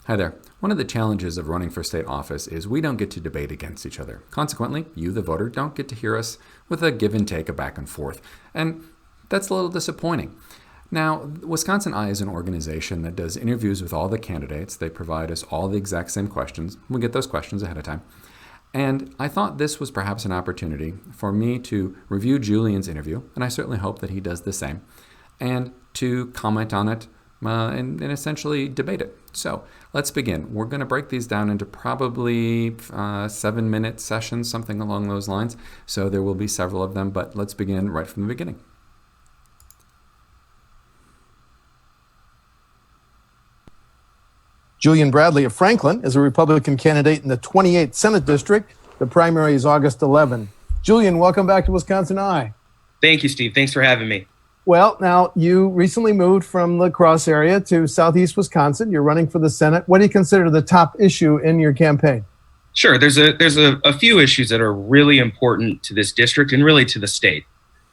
Hi there. One of the challenges of running for state office is we don't get to debate against each other. Consequently, you, the voter, don't get to hear us with a give and take, a back and forth. And that's a little disappointing. Now, WisEye is an organization that does interviews with all the candidates. They provide us all the exact same questions. We get those questions ahead of time. And I thought this was perhaps an opportunity for me to review Julian's interview, and I certainly hope that he does the same, and to comment on it and essentially debate it. So let's begin. We're going to break these down into probably 7-minute sessions, something along those lines. So there will be several of them, but let's begin right from the beginning. Julian Bradley of Franklin is a Republican candidate in the 28th Senate District. The primary is August 11. Julian, welcome back to Wisconsin Eye. Thank you, Steve. Thanks for having me. Well, now you recently moved from La Crosse area to southeast Wisconsin. You're running for the Senate. What do you consider the top issue in your campaign? Sure. There's a few issues that are really important to this district and really to the state.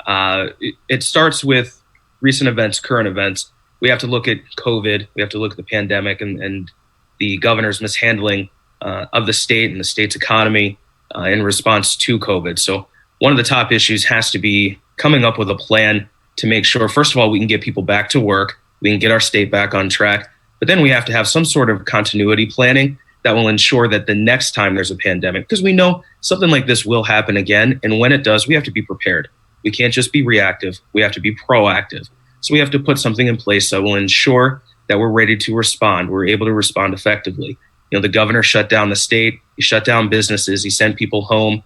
It starts with recent events, current events. We have to look at COVID. We have to look at the pandemic and the governor's mishandling of the state and the state's economy in response to COVID. So one of the top issues has to be coming up with a plan to make sure, first of all, we can get people back to work, we can get our state back on track, but then we have to have some sort of continuity planning that will ensure that the next time there's a pandemic, because we know something like this will happen again, and when it does, we have to be prepared. We can't just be reactive, we have to be proactive. So we have to put something in place that will ensure that we're ready to respond, we're able to respond effectively. You know, the governor shut down the state, he shut down businesses, he sent people home,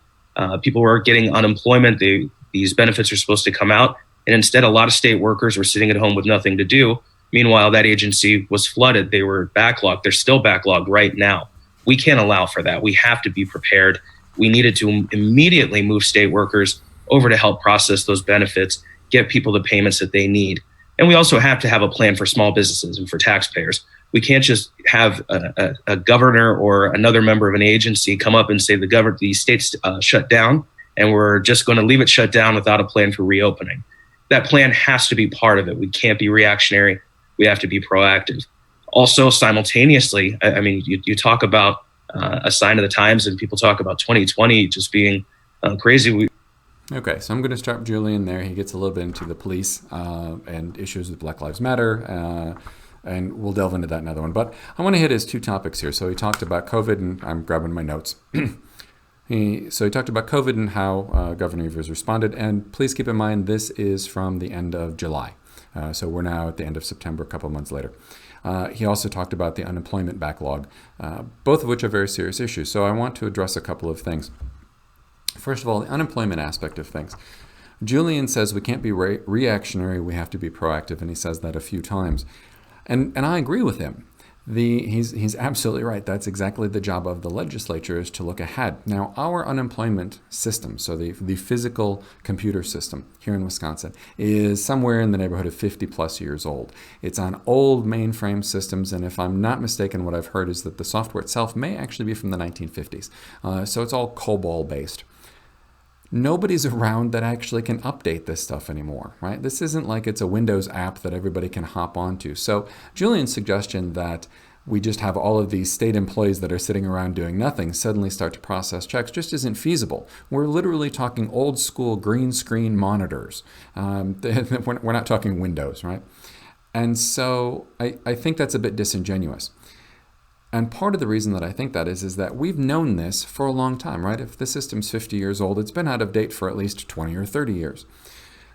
people were getting unemployment, these benefits are supposed to come out, and instead, a lot of state workers were sitting at home with nothing to do. Meanwhile, that agency was flooded. They were backlogged. They're still backlogged right now. We can't allow for that. We have to be prepared. We needed to immediately move state workers over to help process those benefits, get people the payments that they need. And we also have to have a plan for small businesses and for taxpayers. We can't just have a governor or another member of an agency come up and say the state's shut down, and we're just going to leave it shut down without a plan for reopening. That plan has to be part of it. We can't be reactionary. We have to be proactive. Also, simultaneously, I mean, you talk about a sign of the times, and people talk about 2020 just being crazy. Okay, so I'm going to start Julian there. He gets a little bit into the police and issues with Black Lives Matter, and we'll delve into that in another one. But I want to hit his two topics here. So he talked about COVID, and I'm grabbing my notes. He talked about COVID and how Governor Evers responded. And please keep in mind, this is from the end of July. So we're now at the end of September, a couple of months later. He also talked about the unemployment backlog, both of which are very serious issues. So I want to address a couple of things. First of all, the unemployment aspect of things. Julian says we can't be reactionary, we have to be proactive, and he says that a few times. And I agree with him. He's absolutely right. That's exactly the job of the legislature, is to look ahead. Now, our unemployment system, so the physical computer system here in Wisconsin, is somewhere in the neighborhood of 50 plus years old. It's on old mainframe systems, and if I'm not mistaken, what I've heard is that the software itself may actually be from the 1950s. So it's all COBOL based. Nobody's around that actually can update this stuff anymore, right? This isn't like it's a Windows app that everybody can hop onto. So Julian's suggestion that we just have all of these state employees that are sitting around doing nothing suddenly start to process checks just isn't feasible. We're literally talking old school green screen monitors. We're not talking Windows, right? And so I think that's a bit disingenuous. And part of the reason that I think that is that we've known this for a long time, right? If the system's 50 years old, it's been out of date for at least 20 or 30 years.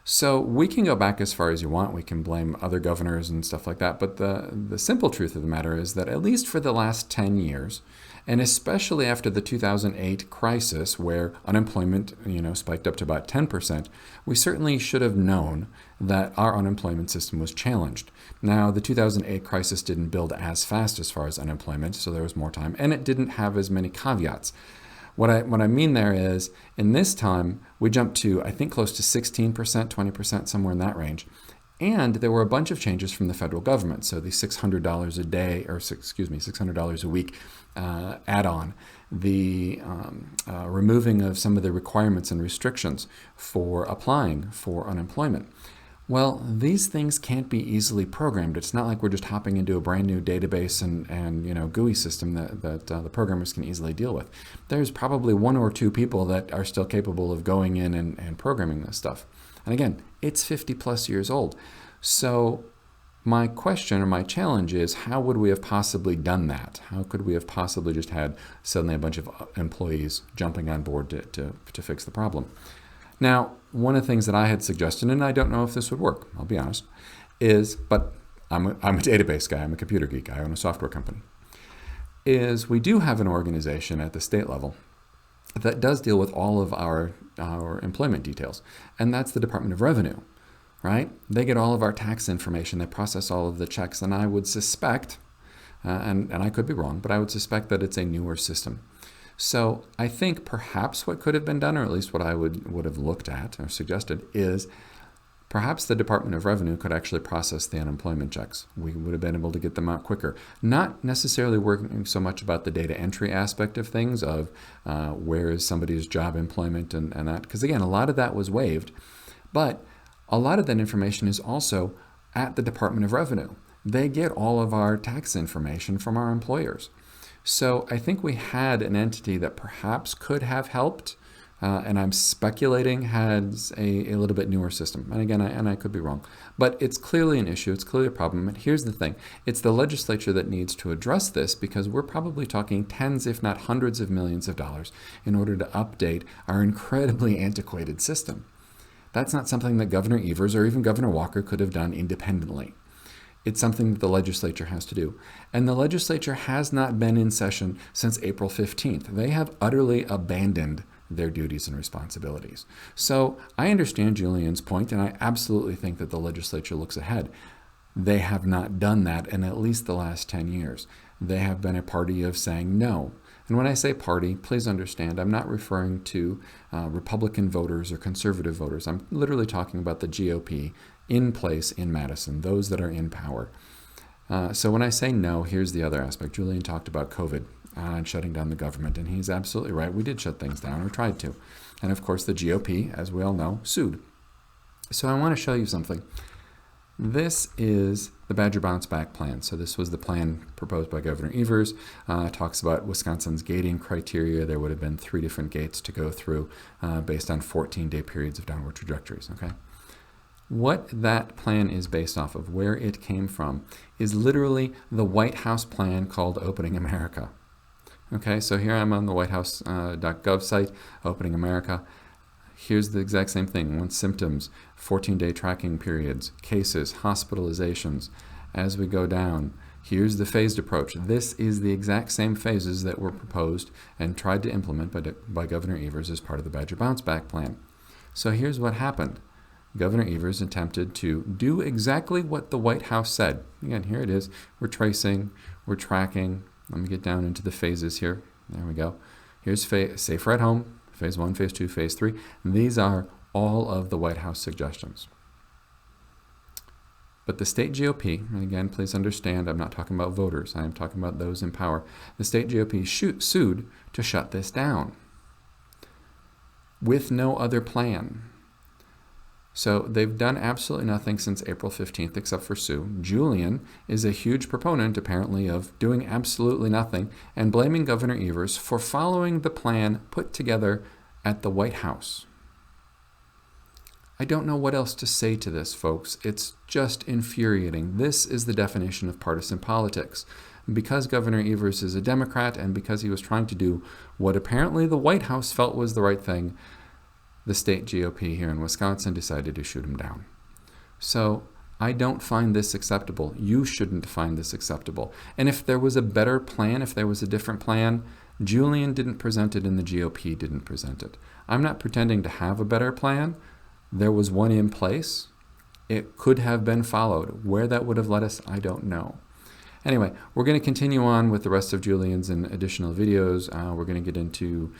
So we can go back as far as you want. We can blame other governors and stuff like that. But the simple truth of the matter is that at least for the last 10 years, and especially after the 2008 crisis where unemployment, spiked up to about 10%, we certainly should have known that our unemployment system was challenged. Now, the 2008 crisis didn't build as fast as far as unemployment, so there was more time, and it didn't have as many caveats. What I mean there is, in this time, we jumped to, I think, close to 16%, 20%, somewhere in that range. And there were a bunch of changes from the federal government. So the $600 a day, or $600 a week add-on, the removing of some of the requirements and restrictions for applying for unemployment. Well, these things can't be easily programmed. It's not like we're just hopping into a brand new database and GUI system that the programmers can easily deal with. There's probably one or two people that are still capable of going in and programming this stuff. And again, it's 50 plus years old. So my question or my challenge is, how would we have possibly done that? How could we have possibly just had suddenly a bunch of employees jumping on board to fix the problem? Now, one of the things that I had suggested, and I don't know if this would work, I'll be honest, but I'm a database guy, I'm a computer geek, I own a software company, is we do have an organization at the state level that does deal with all of our employment details, and that's the Department of Revenue, right? They get all of our tax information, they process all of the checks, and I would suspect, and I could be wrong, but I would suspect that it's a newer system. So I think perhaps what could have been done, or at least what I would have looked at or suggested, is perhaps the Department of Revenue could actually process the unemployment checks. We would have been able to get them out quicker. Not necessarily working so much about the data entry aspect of things, of where is somebody's job employment and that, because again, a lot of that was waived, but a lot of that information is also at the Department of Revenue. They get all of our tax information from our employers. So I think we had an entity that perhaps could have helped, and I'm speculating has a little bit newer system. And again, I could be wrong, but it's clearly an issue. It's clearly a problem. And here's the thing. It's the legislature that needs to address this, because we're probably talking tens, if not hundreds of millions of dollars in order to update our incredibly antiquated system. That's not something that Governor Evers or even Governor Walker could have done independently. It's something that the legislature has to do. And the legislature has not been in session since April 15th. They have utterly abandoned their duties and responsibilities. So I understand Julian's point, and I absolutely think that the legislature looks ahead. They have not done that in at least the last 10 years. They have been a party of saying no. And when I say party, please understand, I'm not referring to Republican voters or conservative voters. I'm literally talking about the GOP in place in Madison, those that are in power. So when I say no, here's the other aspect. Julian talked about COVID and shutting down the government, and he's absolutely right. We did shut things down, or tried to. And of course, the GOP, as we all know, sued. So I want to show you something. This is the Badger Bounce Back Plan. So this was the plan proposed by Governor Evers. It talks about Wisconsin's gating criteria. There would have been 3 different gates to go through based on 14-day periods of downward trajectories. Okay. What that plan is based off of, where it came from, is literally the White House plan called Opening America. Okay, so here I'm on the whitehouse.gov site, Opening America. Here's the exact same thing. Once symptoms, 14-day tracking periods, cases, hospitalizations. As we go down, here's the phased approach. This is the exact same phases that were proposed and tried to implement by Governor Evers as part of the Badger Bounce Back Plan. So here's what happened. Governor Evers attempted to do exactly what the White House said. Again, here it is. We're tracing, we're tracking. Let me get down into the phases here. There we go. Here's Safer at Home, Phase 1, Phase 2, Phase 3. These are all of the White House suggestions. But the state GOP, and again, please understand, I'm not talking about voters. I am talking about those in power. The state GOP sued to shut this down with no other plan. So they've done absolutely nothing since April 15th except for sue. Julian is a huge proponent, apparently, of doing absolutely nothing and blaming Governor Evers for following the plan put together at the White House. I don't know what else to say to this, folks. It's just infuriating. This is the definition of partisan politics. Because Governor Evers is a Democrat and because he was trying to do what apparently the White House felt was the right thing, the state GOP here in Wisconsin decided to shoot him down. So I don't find this acceptable. You shouldn't find this acceptable. And if there was a better plan, if there was a different plan, Julian didn't present it and the GOP didn't present it. I'm not pretending to have a better plan. There was one in place. It could have been followed. Where that would have led us, I don't know. Anyway, we're going to continue on with the rest of Julian's and additional videos. We're going to get into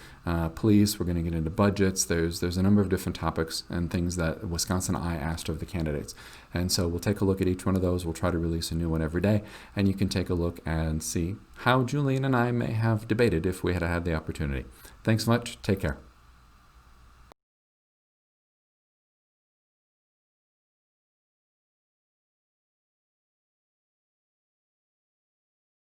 police. We're going to get into budgets. There's a number of different topics and things that Wisconsin I asked of the candidates. And so we'll take a look at each one of those. We'll try to release a new one every day. And you can take a look and see how Julian and I may have debated if we had had the opportunity. Thanks much. Take care.